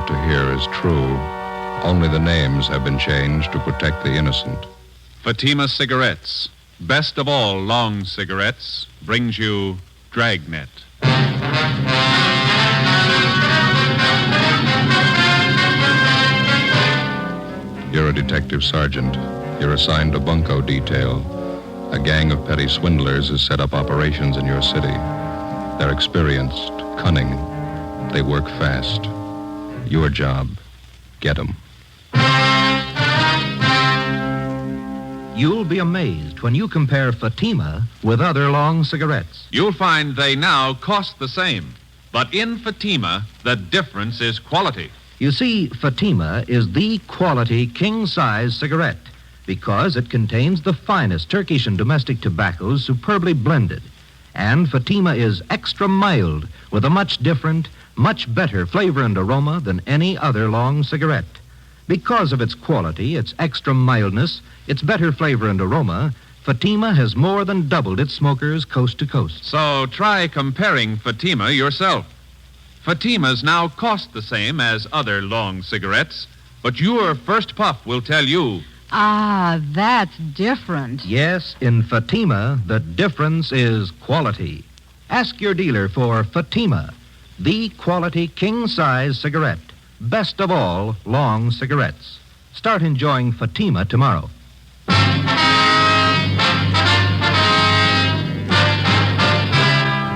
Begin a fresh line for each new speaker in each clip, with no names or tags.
to hear is true. Only the names have been changed to protect the innocent.
Fatima Cigarettes, best of all long cigarettes, brings you Dragnet.
You're a detective sergeant. You're assigned a bunco detail. A gang of petty swindlers has set up operations in your city. They're experienced, cunning. They work fast. Your job, get them.
You'll be amazed when you compare Fatima with other long cigarettes.
You'll find they now cost the same. But in Fatima, the difference is quality.
You see, Fatima is the quality king-size cigarette because it contains the finest Turkish and domestic tobaccos superbly blended. And Fatima is extra mild with a much different, much better flavor and aroma than any other long cigarette. Because of its quality, its extra mildness, its better flavor and aroma, Fatima has more than doubled its smokers coast to coast.
So try comparing Fatima yourself. Fatimas now cost the same as other long cigarettes, but your first puff will tell you.
Ah, that's different.
Yes, in Fatima, the difference is quality. Ask your dealer for Fatima, the quality king-size cigarette. Best of all long cigarettes. Start enjoying Fatima tomorrow.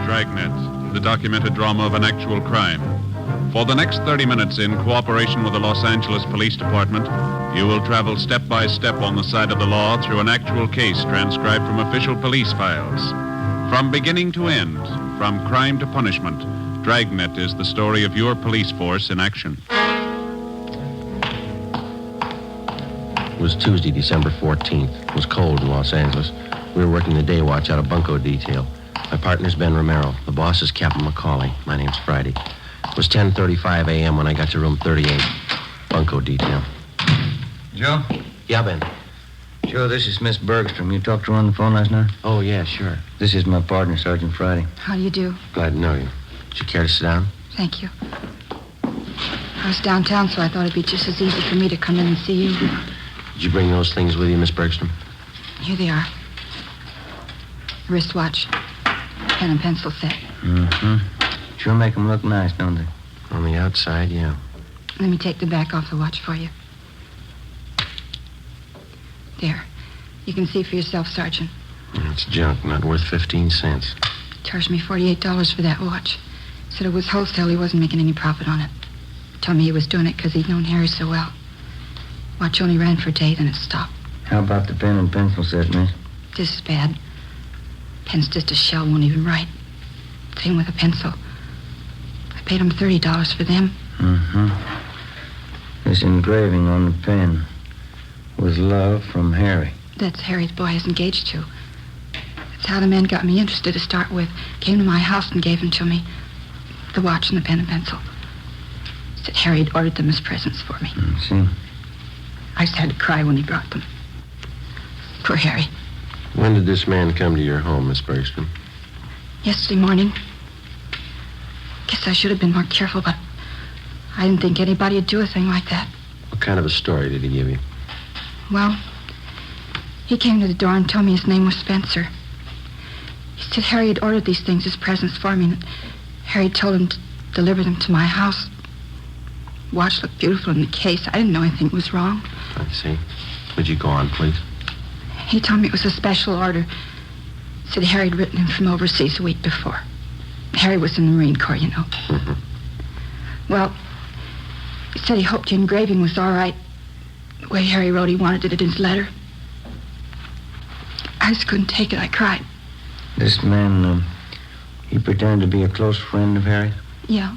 Dragnet, the documented drama of an actual crime. For the next 30 minutes, in cooperation with the Los Angeles Police Department, you will travel step by step on the side of the law through an actual case transcribed from official police files. From beginning to end, from crime to punishment, Dragnet is the story of your police force in action.
It was Tuesday, December 14th. It was cold in Los Angeles. We were working the day watch out of bunco detail. My partner's Ben Romero. The boss is Captain McCauley. My name's Friday. It was 10:35 a.m. when I got to room 38. Bunco detail.
Joe?
Yeah, Ben.
Joe, this is Miss Bergstrom. You talked to her on the phone last night?
Oh, yeah, sure.
This is my partner, Sergeant Friday.
How do you do?
Glad to know you. Would you care to sit down?
Thank you. I was downtown, so I thought it'd be just as easy for me to come in and see you.
Did you bring those things with you, Miss Bergstrom?
Here they are. Wristwatch, pen and pencil set.
Mm-hmm. Sure make them look nice, don't they?
On the outside, yeah.
Let me take the back off the watch for you. There. You can see for yourself, Sergeant.
It's junk, not worth 15 cents.
Charged me $48 for that watch. Said it was wholesale. He wasn't making any profit on it. Told me he was doing it because he'd known Harry so well. Watch only ran for a day, then it stopped.
How about the pen and pencil set, miss?
This is bad. Pen's just a shell, won't even write. Same with a pencil. I paid him $30 for them.
Mm-hmm. This engraving on the pen was love from Harry.
That's Harry's boy I was engaged to. That's how the man got me interested to start with. Came to my house and gave them to me. The watch and the pen and pencil. Said Harry had ordered them as presents for me.
See?
I just had to cry when he brought them. Poor Harry.
When did this man come to your home, Miss Bergstrom?
Yesterday morning. Guess I should have been more careful, but I didn't think anybody would do a thing like that.
What kind of a story did he give you?
Well, he came to the door and told me his name was Spencer. He said Harry had ordered these things as presents for me, and Harry told him to deliver them to my house. The watch looked beautiful in the case. I didn't know anything was wrong.
I see. Would you go on, please?
He told me it was a special order. Said Harry had written him from overseas a week before. Harry was in the Marine Corps, you know.
Mm-hmm.
Well, he said he hoped the engraving was all right. The way Harry wrote he wanted it in his letter. I just couldn't take it. I cried.
This man, he pretended to be a close friend of Harry?
Yeah.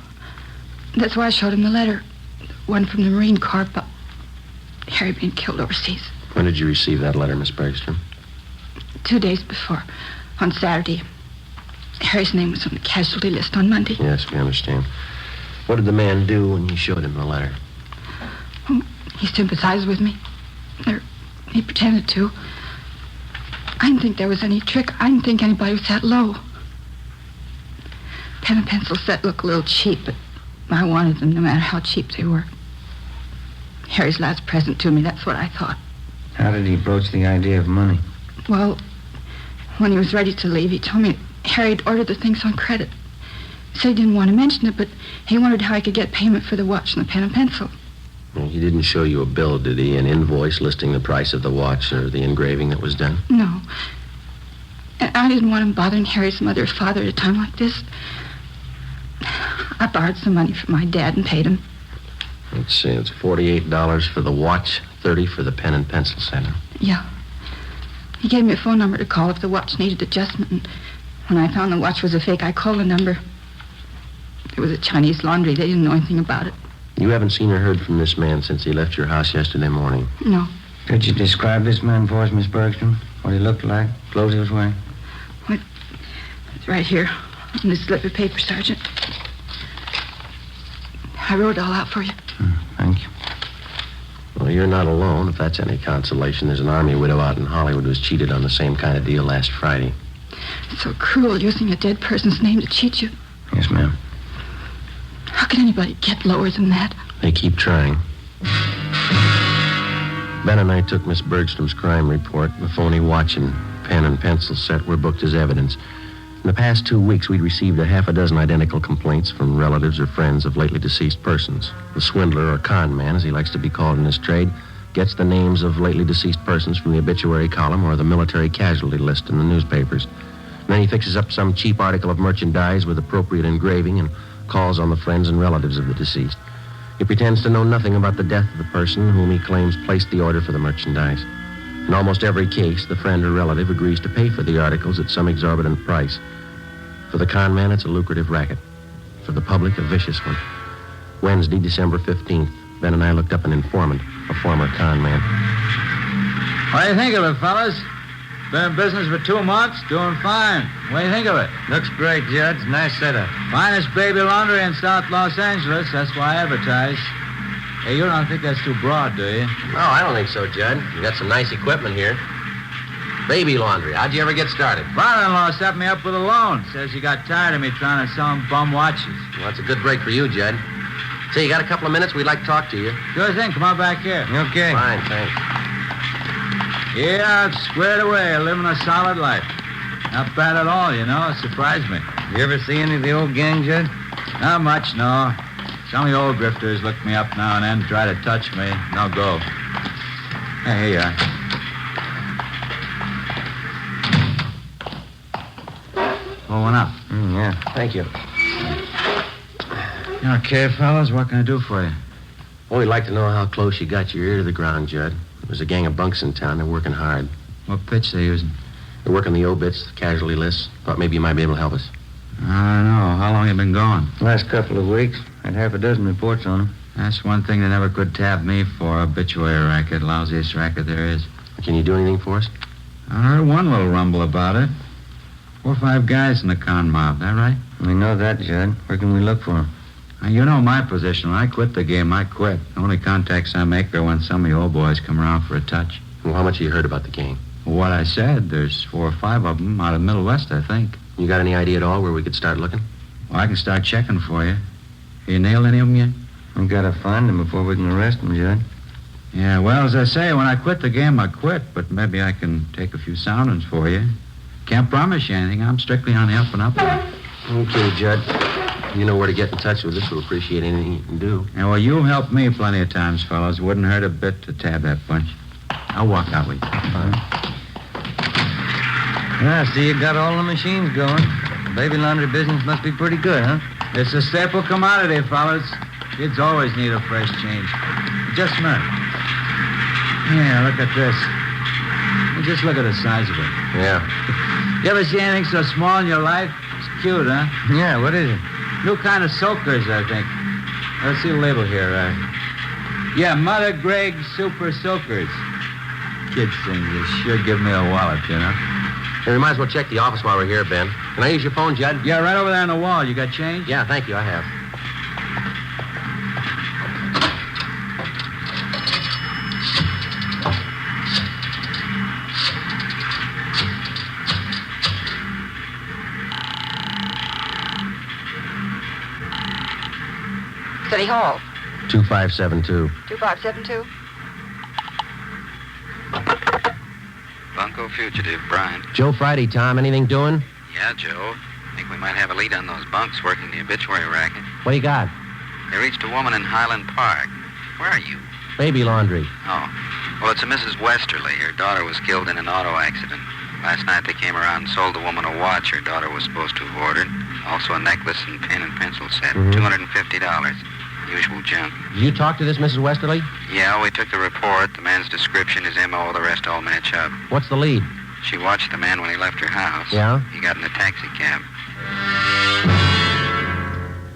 That's why I showed him the letter. One from the Marine Corps about Harry being killed overseas.
When did you receive that letter, Miss Bergstrom?
2 days before, on Saturday. Harry's name was on the casualty list on Monday.
Yes, we understand. What did the man do when you showed him the letter?
He sympathized with me. Or he pretended to. I didn't think there was any trick. I didn't think anybody was that low. Pen and pencil set looked a little cheap, but I wanted them no matter how cheap they were. Harry's last present to me, that's what I thought.
How did he broach the idea of money?
Well, when he was ready to leave, he told me Harry had ordered the things on credit. He said he didn't want to mention it, but he wondered how he could get payment for the watch and the pen and pencil.
Well, he didn't show you a bill, did he? An invoice listing the price of the watch or the engraving that was done?
No. And I didn't want him bothering Harry's mother or father at a time like this. I borrowed some money from my dad and paid him.
Let's see, it's $48 for the watch, $30 for the pen and pencil set.
Yeah. He gave me a phone number to call if the watch needed adjustment, and when I found the watch was a fake, I called the number. It was a Chinese laundry. They didn't know anything about it.
You haven't seen or heard from this man since he left your house yesterday morning?
No.
Could you describe this man for us, Miss Bergstrom? What he looked like, clothes he was wearing?
It's right here on this slip of paper, Sergeant. I wrote it all out for you.
Thank you.
Well, you're not alone, if that's any consolation. There's an army widow out in Hollywood who was cheated on the same kind of deal last Friday.
It's so cruel using a dead person's name to cheat you.
Yes, ma'am.
How can anybody get lower than that?
They keep trying. Ben and I took Miss Bergstrom's crime report. The phony watch and pen and pencil set were booked as evidence. In the past 2 weeks, we'd received a half a dozen identical complaints from relatives or friends of lately deceased persons. The swindler, or con man, as he likes to be called in his trade, gets the names of lately deceased persons from the obituary column or the military casualty list in the newspapers. And then he fixes up some cheap article of merchandise with appropriate engraving and calls on the friends and relatives of the deceased. He pretends to know nothing about the death of the person whom he claims placed the order for the merchandise. In almost every case, the friend or relative agrees to pay for the articles at some exorbitant price. For the con man, it's a lucrative racket. For the public, a vicious one. Wednesday, December 15th, Ben and I looked up an informant, a former con man.
What do you think of it, fellas? Been in business for 2 months, doing fine. What do you think of it?
Looks great, Judge. Nice setup.
Finest baby laundry in South Los Angeles. That's why I advertise. Hey, you don't think that's too broad, do you?
No, I don't think so, Judd. You got some nice equipment here. Baby laundry. How'd you ever get started?
Father-in-law set me up with a loan. Says he got tired of me trying to sell him bum watches.
Well, that's a good break for you, Judd. Say, you got a couple of minutes? We'd like to talk to you.
Sure thing. Come on back here.
Okay.
Fine, thanks.
Yeah, I've squared away, living a solid life. Not bad at all, you know. It surprised me.
You ever see any of the old gang, Judge?
Not much, no. Some of the old grifters look me up now and then, try to touch me. No go. Hey, here you are. Pull one up.
Yeah.
Thank you.
Okay, fellas, what can I do for you?
Well, we'd like to know how close you got your ear to the ground, Judd. There's a gang of bunks in town. They're working hard.
What pitch they using?
They're working the obits, the casualty lists. Thought maybe you might be able to help us.
I don't know. How long you been gone?
Last couple of weeks. Had half a dozen reports on them.
That's one thing they never could tab me for. Obituary racket. Lousiest racket there is.
Can you do anything for us?
I heard one little rumble about it. 4 or 5 guys in the con mob. That right?
We know that, Judd. Where can we look for them?
Now, you know my position. When I quit the game, I quit. The only contacts I make are when some of the old boys come around for a touch.
Well, how much have you heard about the gang?
What I said, there's 4 or 5 of them out of Middle West, I think.
You got any idea at all where we could start looking?
Well, I can start checking for you. You nailed any of them yet?
We gotta find them before we can arrest them, Judd.
Yeah, well, as I say, when I quit the game, I quit. But maybe I can take a few soundings for you. Can't promise you anything. I'm strictly on the up and up.
Okay, Judd. You know where to get in touch with us. We'll appreciate anything you can do.
Yeah, well, you've helped me plenty of times, fellas. Wouldn't hurt a bit to tab that bunch. I'll walk out with you.
Fine.
Yeah, I see you got all the machines going. Baby laundry business must be pretty good, huh?
It's a staple commodity, fellas. Kids always need a fresh change. Just a minute. Yeah, look at this. Just look at the size of it.
Yeah.
You ever see anything so small in your life? It's cute, huh?
Yeah, what is it?
New kind of soakers, I think. Let's see the label here. Yeah, Mother Greg Super Soakers. Kids things. They sure give me a wallet, you know.
Hey, we might as well check the office while we're here, Ben. Can I use your phone, Judd?
Yeah, right over there on the wall. You got change?
Yeah, thank you. I have.
City Hall.
2572.
2572.
Bunko fugitive, Bryant.
Joe Friday, Tom. Anything doing?
Yeah, Joe. Think we might have a lead on those bunks working the obituary racket.
What do you got?
They reached a woman in Highland Park. Where are you?
Baby laundry.
Oh. Well, it's a Mrs. Westerly. Her daughter was killed in an auto accident. Last night they came around and sold the woman a watch her daughter was supposed to have ordered. Also a necklace and pen and pencil set. $250. Usual junk.
Did you talk to this Mrs. Westerly?
Yeah, we took the report. The man's description, his M.O., the rest all match up.
What's the lead?
She watched the man when he left her house.
Yeah?
He got in a taxi cab.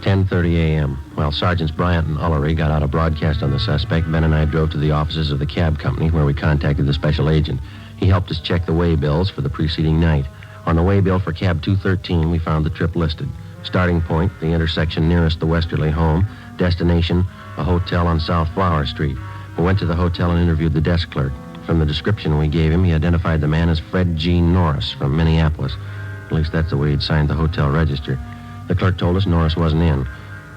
10:30 a.m. While Sergeants Bryant and Ullery got out a broadcast on the suspect, Ben and I drove to the offices of the cab company where we contacted the special agent. He helped us check the way bills for the preceding night. On the way bill for cab 213, we found the trip listed. Starting point, the intersection nearest the Westerly home. Destination, a hotel on South Flower Street. We went to the hotel and interviewed the desk clerk. From the description we gave him, he identified the man as Fred G. Norris from Minneapolis. At least that's the way he'd signed the hotel register. The clerk told us Norris wasn't in.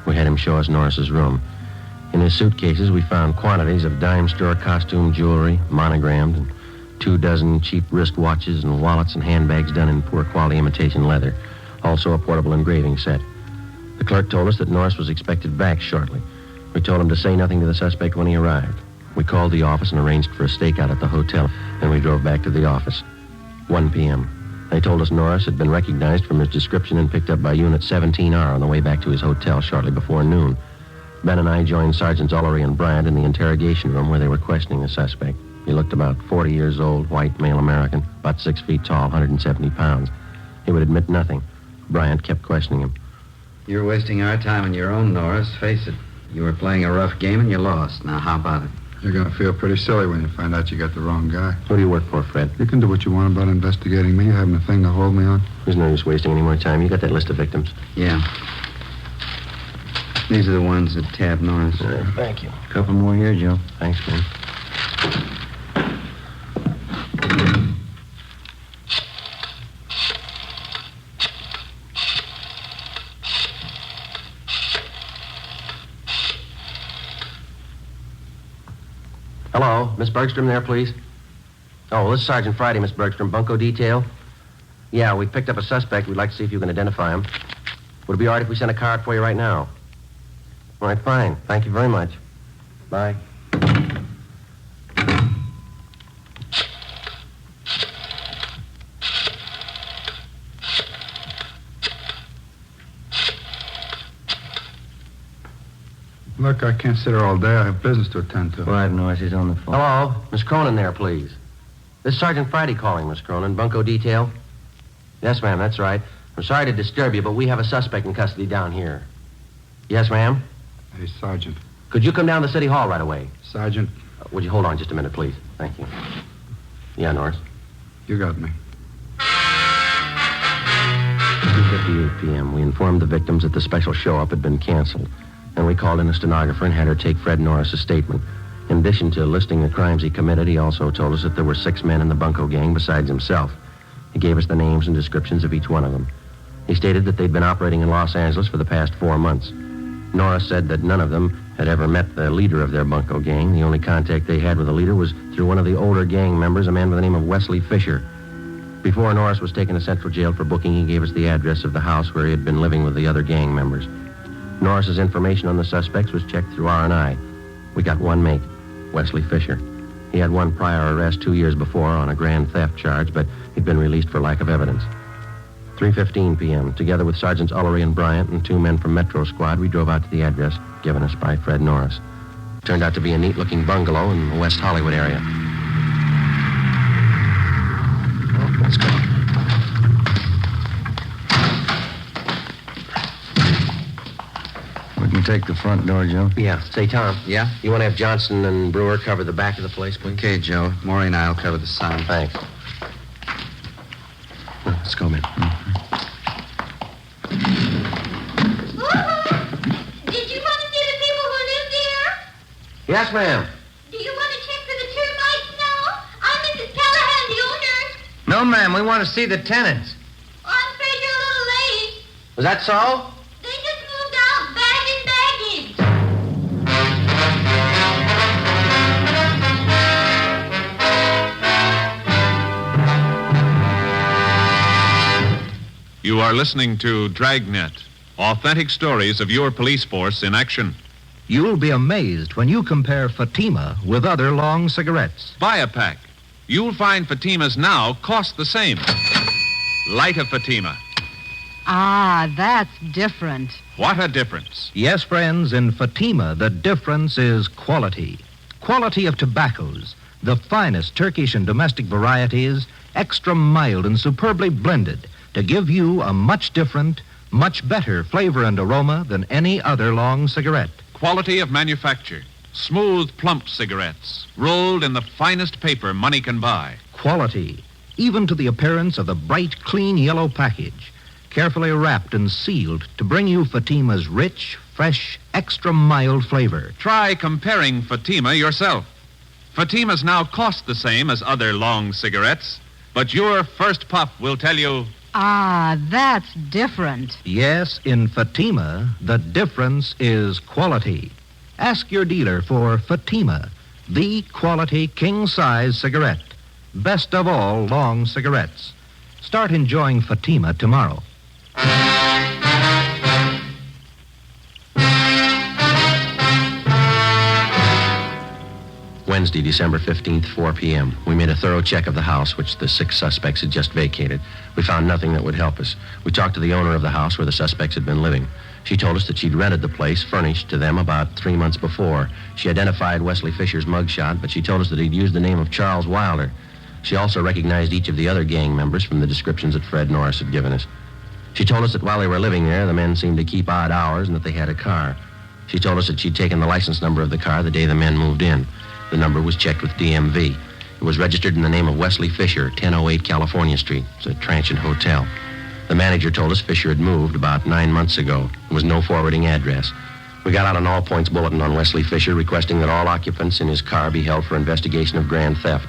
We had him show us Norris's room. In his suitcases, we found quantities of dime store costume jewelry, monogrammed, and 24 cheap wristwatches and wallets and handbags done in poor quality imitation leather. Also a portable engraving set. The clerk told us that Norris was expected back shortly. We told him to say nothing to the suspect when he arrived. We called the office and arranged for a stakeout at the hotel. Then we drove back to the office. 1 p.m. They told us Norris had been recognized from his description and picked up by Unit 17R on the way back to his hotel shortly before noon. Ben and I joined Sergeants Ullery and Bryant in the interrogation room where they were questioning the suspect. He looked about 40 years old, white, male American, about 6 feet tall, 170 pounds. He would admit nothing. Bryant kept questioning him.
You're wasting our time on your own, Norris. Face it. You were playing a rough game and you lost. Now, how about it?
You're going to feel pretty silly when you find out you got the wrong guy.
Who do you work for, Fred?
You can do what you want about investigating me. You haven't a thing to hold me on.
There's no use wasting any more time. You got that list of victims?
Yeah. These are the ones that tabbed Norris.
Thank you.
A couple more here, Joe.
Thanks, Ben. Hello, Miss Bergstrom there, please? Oh, this is Sergeant Friday, Miss Bergstrom, Bunko Detail. Yeah, we picked up a suspect. We'd like to see if you can identify him. Would it be all right if we sent a car out for you right now? All right, fine. Thank you very much. Bye.
Look, I can't sit here all day. I have business to attend to.
Quiet, Norris. He's on the phone.
Hello, Miss Cronin there, please. This is Sergeant Friday calling, Miss Cronin. Bunko Detail? Yes, ma'am, that's right. I'm sorry to disturb you, but we have a suspect in custody down here. Yes, ma'am?
Hey, Sergeant.
Could you come down to City Hall right away?
Sergeant,
Would you hold on just a minute, please? Thank you. Yeah, Norris.
you got me.
2:58 p.m. We informed the victims that the special show-up had been canceled. And we called in a stenographer and had her take Fred Norris' statement. In addition to listing the crimes he committed, he also told us that there were 6 men in the Bunko gang besides himself. He gave us the names and descriptions of each one of them. He stated that they'd been operating in Los Angeles for the past 4 months. Norris said that none of them had ever met the leader of their Bunko gang. The only contact they had with the leader was through one of the older gang members, a man by the name of Wesley Fisher. Before Norris was taken to Central Jail for booking, he gave us the address of the house where he had been living with the other gang members. Norris's information on the suspects was checked through R&I. We got one mate, Wesley Fisher. He had one prior arrest 2 years before on a grand theft charge, but he'd been released for lack of evidence. 3:15 p.m., together with Sergeants Ullery and Bryant and 2 men from Metro Squad, we drove out to the address given us by Fred Norris. Turned out to be a neat-looking bungalow in the West Hollywood area. Well, let's go.
We can take the front door, Joe.
Yeah. Say, Tom.
Yeah?
You want to have Johnson and Brewer cover the back of the place, please?
Okay, Joe. Maury and I will cover the side.
Thanks. Well, let's go, man.
Did you want to see the people who live there?
Yes, ma'am.
Do you want to check for the termites now? I'm Mrs. Callahan, the owner.
No, ma'am. We want to see the tenants.
I'm afraid you're a little late.
Was that so?
They just moved out, bag and baggage.
You are listening to Dragnet, authentic stories of your police force in action.
You'll be amazed when you compare Fatima with other long cigarettes.
Buy a pack. You'll find Fatimas now cost the same. Light a Fatima.
Ah, that's different.
What a difference.
Yes, friends, in Fatima, the difference is quality. Quality of tobaccos, the finest Turkish and domestic varieties, extra mild and superbly blended to give you a much different, much better flavor and aroma than any other long cigarette.
Quality of manufacture. Smooth, plump cigarettes, rolled in the finest paper money can buy.
Quality, even to the appearance of the bright, clean yellow package, carefully wrapped and sealed to bring you Fatima's rich, fresh, extra mild flavor.
Try comparing Fatima yourself. Fatimas now cost the same as other long cigarettes, but your first puff will tell you...
Ah, that's different.
Yes, in Fatima, the difference is quality. Ask your dealer for Fatima, the quality king-size cigarette. Best of all long cigarettes. Start enjoying Fatima tomorrow.
Wednesday, December 15th, 4 p.m. We made a thorough check of the house, which the 6 suspects had just vacated. We found nothing that would help us. We talked to the owner of the house where the suspects had been living. She told us that she'd rented the place furnished to them about 3 months before. She identified Wesley Fisher's mugshot, but she told us that he'd used the name of Charles Wilder. She also recognized each of the other gang members from the descriptions that Fred Norris had given us. She told us that while they were living there, the men seemed to keep odd hours and that they had a car. She told us that she'd taken the license number of the car the day the men moved in. The number was checked with DMV. It was registered in the name of Wesley Fisher, 1008 California Street. It's a transient hotel. The manager told us Fisher had moved about 9 months ago. There was no forwarding address. We got out an all-points bulletin on Wesley Fisher requesting that all occupants in his car be held for investigation of grand theft.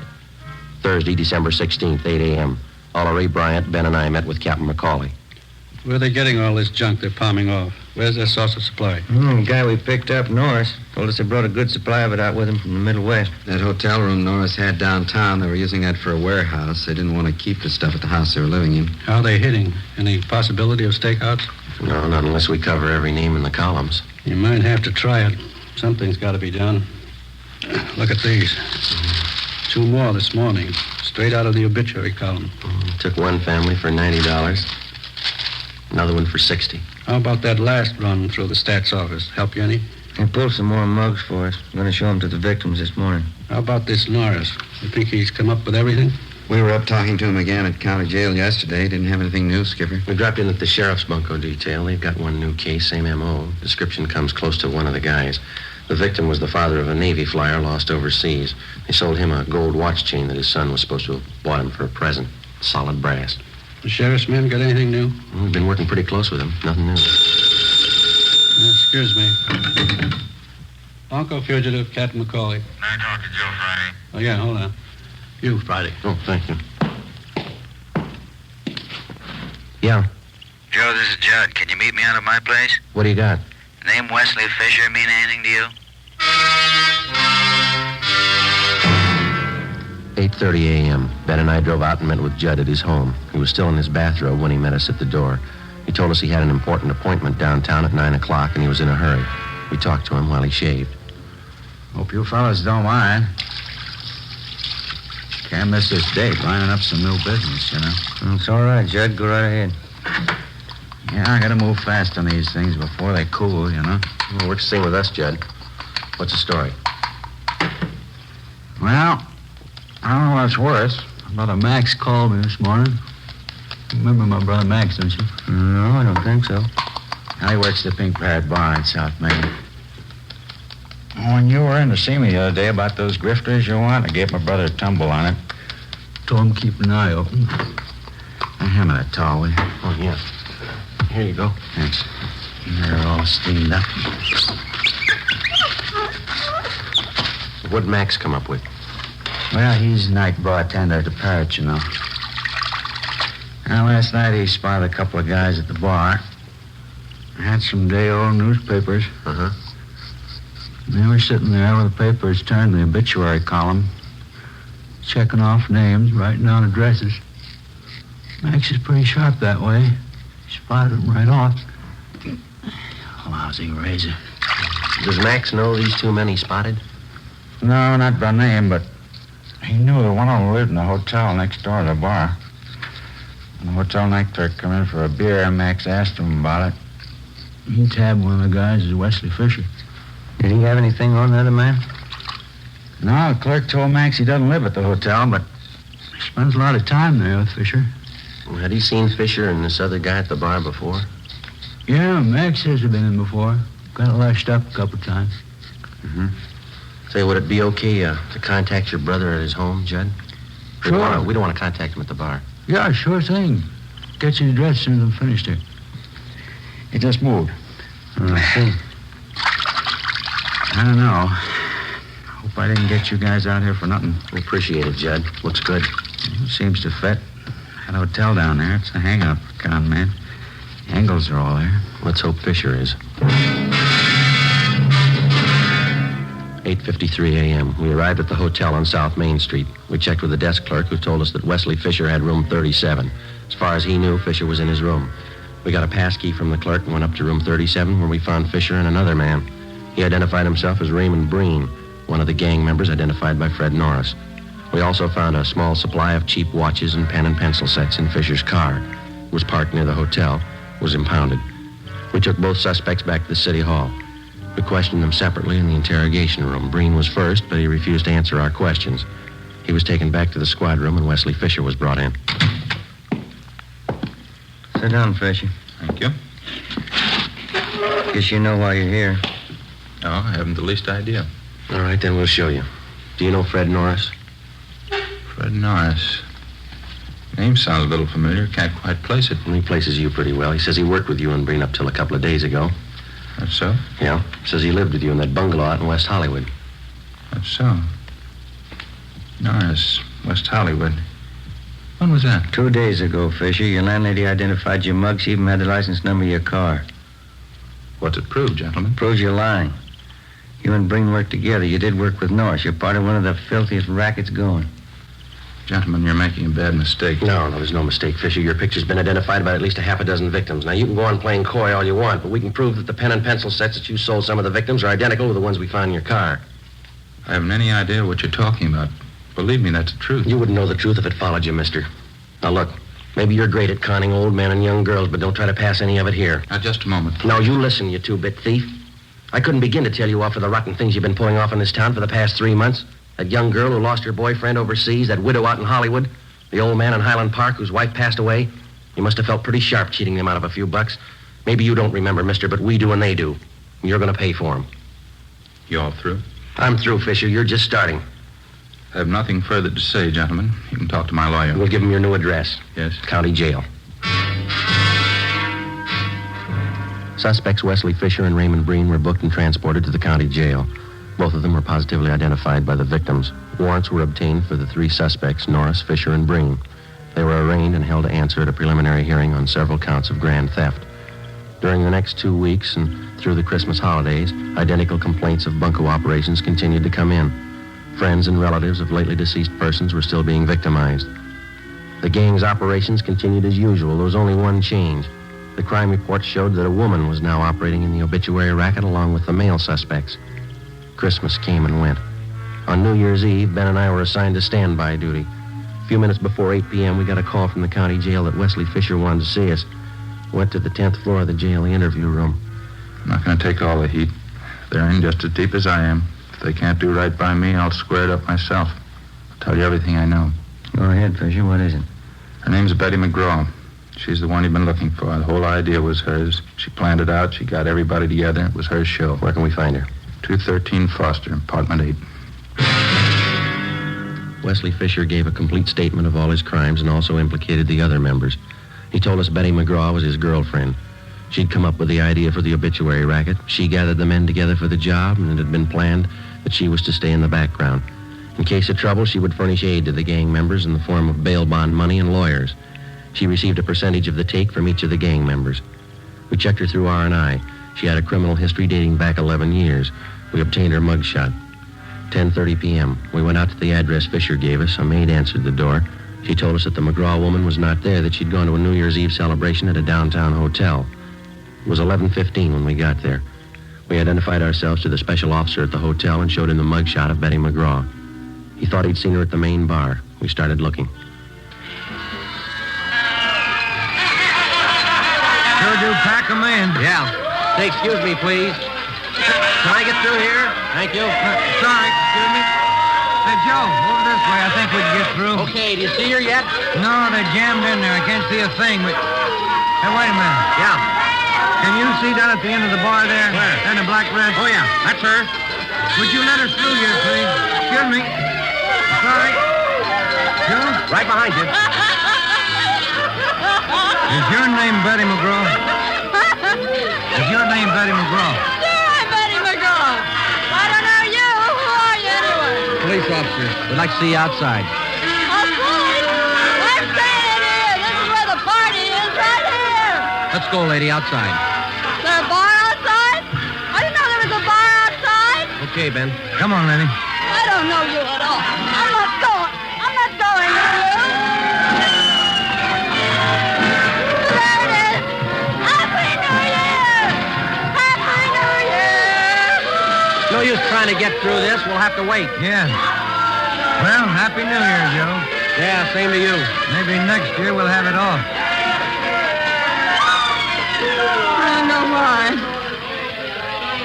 Thursday, December 16th, 8 a.m. Oliver Ray Bryant, Ben, and I met with Captain McCauley.
Where are they getting all this junk they're palming off? Where's their source of supply?
The guy we picked up, Norris, told us they brought a good supply of it out with him from the Middle West.
That hotel room Norris had downtown, they were using that for a warehouse. They didn't want to keep the stuff at the house they were living in.
How are they hitting? Any possibility of stakeouts?
No, not unless we cover every name in the columns.
You might have to try it. Something's got to be done. Look at these. 2 more this morning, straight out of the obituary column.
Took one family for $90. Another one for $60.
How about that last run through the stats office? Help you any?
They pulled some more mugs for us. I'm going to show them to the victims this morning.
How about this Norris? You think he's come up with everything?
We were up talking to him again at county jail yesterday. Didn't have anything new, Skipper.
We dropped in at the sheriff's bunco detail. They've got one new case, same M.O. Description comes close to one of the guys. The victim was the father of a Navy flyer lost overseas. They sold him a gold watch chain that his son was supposed to have bought him for a present. Solid brass.
The sheriff's men got anything new?
We've been working pretty close with him. Nothing new.
Excuse me. Bunco fugitive, Captain McCauley.
I talk to Joe Friday.
Oh, yeah, hold on. You, Friday.
Oh, thank you. Yeah.
Joe, this is Judd. Can you meet me out at my place?
What do you got?
The name Wesley Fisher mean anything to you?
8:30 a.m. Ben and I drove out and met with Judd at his home. He was still in his bathrobe when he met us at the door. He told us he had an important appointment downtown at 9 o'clock and he was in a hurry. We talked to him while he shaved.
Hope you fellas don't mind. Can't miss this date, lining up some new business, you know.
It's all right, Judd. Go right ahead.
Yeah, I gotta move fast on these things before they cool, you know.
Well, works the same with us, Judd. What's the story?
Well, I don't know what's worse. Brother Max called me this morning. You remember my brother Max, don't you?
No, I don't think so.
He works the Pink Parrot Bar in South Main. When you were in to see me the other day about those grifters you want, I gave my brother a tumble on it. Told him to keep an eye open. Hand me that towel, will you?
Oh, yeah. Here you go.
Thanks. They're all steamed up.
What'd Max come up with?
Well, he's night bartender at the Parrot, you know. Now, last night he spotted a couple of guys at the bar. Had some day-old newspapers.
Uh-huh.
They were sitting there with the papers turned to the obituary column, checking off names, writing down addresses. Max is pretty sharp that way. Spotted him right off. Lousy razor.
Does Max know these two men he spotted?
No, not by name, but he knew that one of them lived in the hotel next door to the bar. When the hotel night clerk come in for a beer, Max asked him about it. He tabbed one of the guys as Wesley Fisher.
Did he have anything on the other man?
No, the clerk told Max he doesn't live at the hotel, but he spends a lot of time there with Fisher.
Had he seen Fisher and this other guy at the bar before?
Yeah, Max says he's been in before. Got lashed up a couple times.
Mm-hmm. Say, would it be okay to contact your brother at his home, Judd?
Sure.
We don't want to contact him at the bar.
Yeah, sure thing. Get your address as soon as I'm finished here. He just moved.
I see.
I don't know. Hope I didn't get you guys out here for nothing.
We appreciate it, Judd. Looks good.
Seems to fit. Had a hotel down there. It's a hang-up, con man. Angles are all there.
Let's hope Fisher is. 8:53 a.m. We arrived at the hotel on South Main Street. We checked with the desk clerk, who told us that Wesley Fisher had room 37. As far as he knew, Fisher was in his room. We got a pass key from the clerk and went up to room 37, where we found Fisher and another man. He identified himself as Raymond Breen, one of the gang members identified by Fred Norris. We also found a small supply of cheap watches and pen and pencil sets in Fisher's car. It was parked near the hotel, was impounded. We took both suspects back to the city hall. We questioned them separately in the interrogation room. Breen was first, but he refused to answer our questions. He was taken back to the squad room, and Wesley Fisher was brought in.
Sit down, Fisher.
Thank you.
Guess you know why you're here.
No, I haven't the least idea.
All right, then we'll show you. Do you know Fred Norris?
Fred Norris. Name sounds a little familiar. Can't quite place it.
He places you pretty well. He says he worked with you and Breen up till a couple of days ago.
That's so?
Yeah. Says he lived with you in that bungalow out in West Hollywood.
That's so. Norris, West Hollywood. When was that?
2 days ago, Fisher. Your landlady identified your mug. She even had the license number of your car.
What's it prove, gentlemen?
Proves you're lying. You and Breen worked together. You did work with Norris. You're part of one of the filthiest rackets going.
Gentlemen, you're making a bad mistake.
No, there's no mistake, Fisher. Your picture's been identified by at least a half a dozen victims. Now, you can go on playing coy all you want, but we can prove that the pen and pencil sets that you sold some of the victims are identical to the ones we found in your car.
I haven't any idea what you're talking about. Believe me, that's the truth.
You wouldn't know the truth if it followed you, mister. Now, look, maybe you're great at conning old men and young girls, but don't try to pass any of it here.
Now, just a moment, please.
Now, you listen, you two-bit thief. I couldn't begin to tell you off for the rotten things you've been pulling off in this town for the past 3 months. That young girl who lost her boyfriend overseas, that widow out in Hollywood, the old man in Highland Park whose wife passed away. You must have felt pretty sharp cheating them out of a few bucks. Maybe you don't remember, mister, but we do and they do. And you're going to pay for them.
You all through?
I'm through, Fisher. You're just starting.
I have nothing further to say, gentlemen. You can talk to my lawyer.
We'll give him your new address.
Yes?
County jail. Suspects Wesley Fisher and Raymond Breen were booked and transported to the county jail. Both of them were positively identified by the victims. Warrants were obtained for the 3 suspects, Norris, Fisher, and Breen. They were arraigned and held to answer at a preliminary hearing on several counts of grand theft. During the next 2 weeks and through the Christmas holidays, identical complaints of bunco operations continued to come in. Friends and relatives of lately deceased persons were still being victimized. The gang's operations continued as usual. There was only one change. The crime report showed that a woman was now operating in the obituary racket along with the male suspects. Christmas came and went. On New Year's Eve, Ben and I were assigned to standby duty. A few minutes before 8 p.m., we got a call from the county jail that Wesley Fisher wanted to see us. Went to the 10th floor of the jail, the interview room.
I'm not going to take all the heat. They're in just as deep as I am. If they can't do right by me, I'll square it up myself. I'll tell you everything I know.
Go ahead, Fisher. What is it?
Her name's Betty McGraw. She's the one you've been looking for. The whole idea was hers. She planned it out. She got everybody together. It was her show.
Where can we find her?
213 Foster, apartment 8.
Wesley Fisher gave a complete statement of all his crimes and also implicated the other members. He told us Betty McGraw was his girlfriend. She'd come up with the idea for the obituary racket. She gathered the men together for the job, and it had been planned that she was to stay in the background. In case of trouble, she would furnish aid to the gang members in the form of bail bond money and lawyers. She received a percentage of the take from each of the gang members. We checked her through R&I. She had a criminal history dating back 11 years. We obtained her mugshot. 10:30 p.m. We went out to the address Fisher gave us. A maid answered the door. She told us that the McGraw woman was not there, that she'd gone to a New Year's Eve celebration at a downtown hotel. It was 11:15 when we got there. We identified ourselves to the special officer at the hotel and showed him the mugshot of Betty McGraw. He thought he'd seen her at the main bar. We started looking.
Sure do pack 'em in.
Yeah. Say, excuse me, please. Can I get through here? Thank you.
Sorry, excuse me. Hey, Joe, over this way. I think we can get through.
Okay, do you see her yet?
No, they're jammed in there. I can't see a thing, but... Hey, wait a minute.
Yeah.
Can you see down at the end of the bar there?
Where?
And the black red?
Oh, yeah, that's her.
Would you let us through here, please? Excuse me. Sorry. Joe?
Right behind you.
Is your name Betty McGraw? Is your name Betty McGraw?
Sure, I'm Betty McGraw. I don't know you. Who are you anyway?
Police officer. We'd like to see you outside.
Outside? I'm staying here. This is where the party is, right here.
Let's go, lady, outside.
Is there a bar outside? I didn't know there was a bar outside.
Okay, Ben.
Come on, Lenny.
I don't know you at all. I'm not going. I'm not going with you. There it is. Happy New Year! Happy New Year!
No use trying to get through this. We'll have to wait.
Yeah. Well, Happy New Year, Joe.
Yeah, same to you.
Maybe next year we'll have it off.
I don't know why.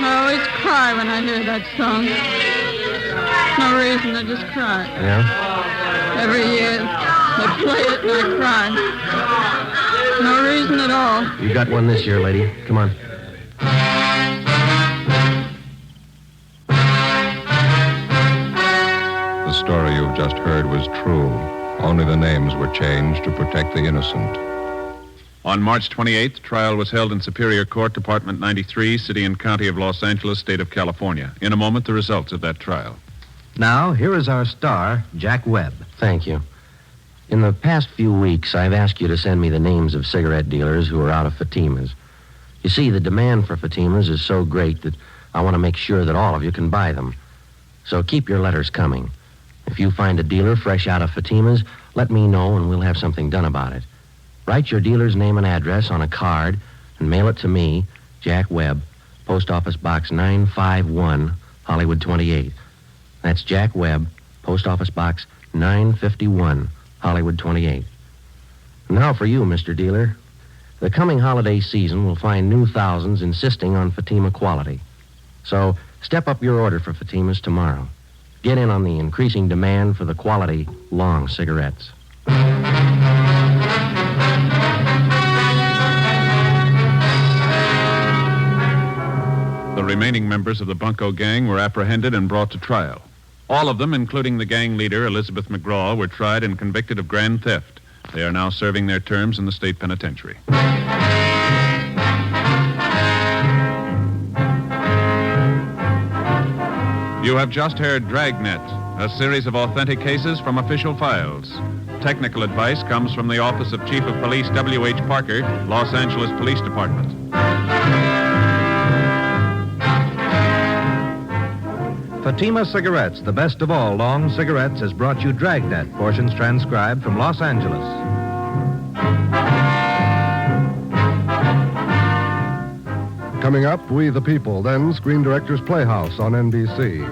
I always cry when I hear that song. No reason, I just cry.
Yeah?
Every year, they play it and I cry. No reason at all.
You got one this year, lady. Come on.
The story you've just heard was true. Only the names were changed to protect the innocent.
On March 28th, trial was held in Superior Court, Department 93, City and County of Los Angeles, State of California. In a moment, the results of that trial.
Now, here is our star, Jack Webb.
Thank you. In the past few weeks, I've asked you to send me the names of cigarette dealers who are out of Fatimas. You see, the demand for Fatimas is so great that I want to make sure that all of you can buy them. So keep your letters coming. If you find a dealer fresh out of Fatimas, let me know and we'll have something done about it. Write your dealer's name and address on a card and mail it to me, Jack Webb, Post Office Box 951, Hollywood 28. That's Jack Webb, Post Office Box 951, Hollywood 28. Now for you, Mr. Dealer. The coming holiday season will find new thousands insisting on Fatima quality. So step up your order for Fatimas tomorrow. Get in on the increasing demand for the quality long cigarettes.
The remaining members of the Bunko gang were apprehended and brought to trial. All of them, including the gang leader, Elizabeth McGraw, were tried and convicted of grand theft. They are now serving their terms in the state penitentiary. You have just heard Dragnet, a series of authentic cases from official files. Technical advice comes from the Office of Chief of Police W.H. Parker, Los Angeles Police Department.
Fatima Cigarettes, the best of all long cigarettes, has brought you Dragnet, portions transcribed from Los Angeles.
Coming up, We the People, then Screen Directors Playhouse on NBC.